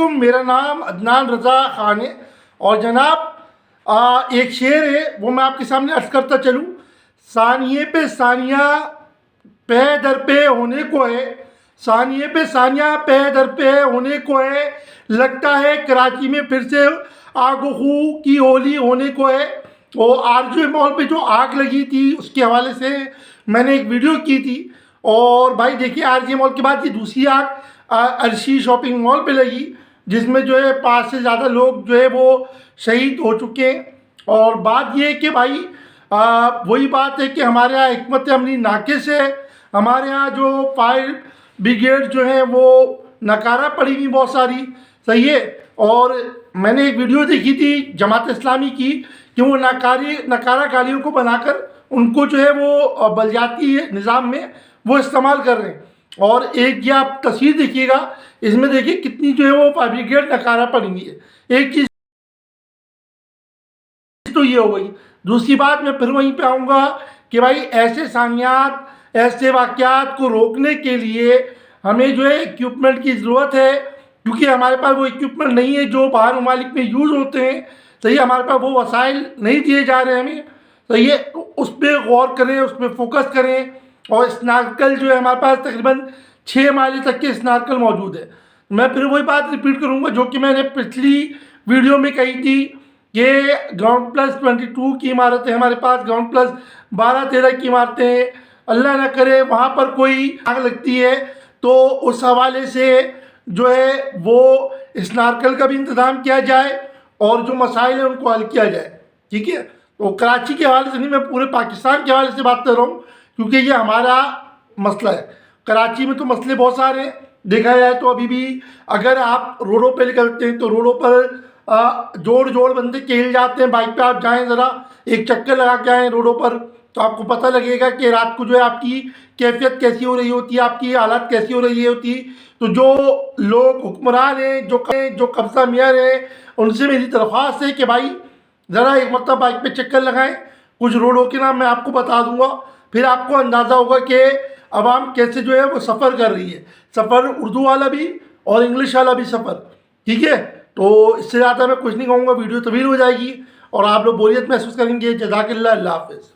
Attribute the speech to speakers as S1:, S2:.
S1: علیکم، میرا نام عدنان رضا خان ہے، اور جناب ایک شعر ہے وہ میں آپ کے سامنے عرض کرتا چلوں۔ ثانیے پہ ثانیہ پہ در پہ ہونے کو ہے، ثانیے پہ ثانیہ پہ در پہ ہونے کو ہے، لگتا ہے کراچی میں پھر سے آگ و خو کی ہولی ہونے کو ہے۔ وہ آرجو مال پہ جو آگ لگی تھی اس کے حوالے سے میں نے ایک ویڈیو کی تھی، اور بھائی دیکھیے آر جے مال کے بعد یہ دوسری آگ عرشی شاپنگ مال پہ لگی، جس میں جو ہے 5 سے زیادہ لوگ جو ہے وہ شہید ہو چکے ہیں۔ اور بات یہ ہے کہ بھائی وہی بات ہے کہ ہمارے یہاں حکمت عملی ناقص ہے، ہمارے یہاں جو فائر بریگیڈ جو ہیں وہ ناکارہ پڑی ہوئی بہت ساری، صحیح ہے۔ اور میں نے ایک ویڈیو دیکھی تھی جماعت اسلامی کی کہ وہ ناکارہ گاڑیوں کو بنا کر ان کو جو ہے وہ بلدیاتی نظام میں وہ استعمال کر رہے ہیں۔ اور ایک یہ آپ تصویر دیکھیے گا، اس میں دیکھیے کتنی جو ہے وہ فائر بریگیڈ ناکارہ پڑی ہوئی ہے۔ ایک چیز تو یہ ہو گئی۔ دوسری بات میں پھر وہیں پہ آؤں گا کہ بھائی ایسے ثانیات، ایسے واقعات کو روکنے کے لیے ہمیں جو ہے ایکوپمنٹ کی ضرورت ہے، کیونکہ ہمارے پاس وہ ایکوپمنٹ نہیں ہے جو باہر ممالک میں یوز ہوتے ہیں، صحیح ہے، ہمارے پاس وہ وسائل نہیں دیے جا رہے ہیں ہمیں، صحیح ہے۔ تو اس پہ غور کریں، اس پہ فوکس کریں۔ اور اسنارکل جو ہے ہمارے پاس تقریباً 6 مائل تک کے اسنارکل موجود ہے۔ میں پھر وہی بات ریپیٹ کروں گا جو کہ میں نے پچھلی ویڈیو میں کہی تھی کہ گراؤنڈ پلس 22 کی عمارتیں ہمارے پاس، گراؤنڈ پلس 12-13 کی عمارتیں ہیں، اللہ نہ کرے وہاں پر کوئی آگ لگتی ہے تو اس حوالے سے جو ہے وہ اسنارکل کا بھی انتظام کیا جائے، اور جو مسائل ہیں ان کو حل کیا جائے، ٹھیک ہے۔ تو کراچی کے حوالے سے نہیں، میں پورے پاکستان کے حوالے سے بات کر رہا ہوں، کیونکہ یہ ہمارا مسئلہ ہے۔ کراچی میں تو مسئلے بہت سارے ہیں، دیکھا جائے تو ابھی بھی اگر آپ روڈوں پہ نکلتے ہیں تو روڈوں پر جوڑ بندے کھیل جاتے ہیں۔ بائک پہ آپ جائیں ذرا ایک چکر لگا کے آئیں روڈوں پر تو آپ کو پتہ لگے گا کہ رات کو جو ہے آپ کی کیفیت کیسی ہو رہی ہوتی ہے، آپ کی حالت کیسی ہو رہی ہوتی ہے۔ تو جو لوگ حکمران ہیں، جو قبضہ میئر ہیں، ان سے میری درخواست ہے کہ بھائی ذرا ایک مرتبہ بائک پہ چکر لگائیں۔ کچھ روڈوں کے نام میں آپ کو بتا دوں گا، پھر آپ کو اندازہ ہوگا کہ عوام کیسے جو ہے وہ سفر کر رہی ہے، سفر اردو والا بھی اور انگلش والا بھی سفر، ٹھیک ہے۔ تو اس سے زیادہ میں کچھ نہیں کہوں گا، ویڈیو طویل ہو جائے گی اور آپ لوگ بوریت محسوس کریں گے۔ جزاک اللہ، اللہ حافظ۔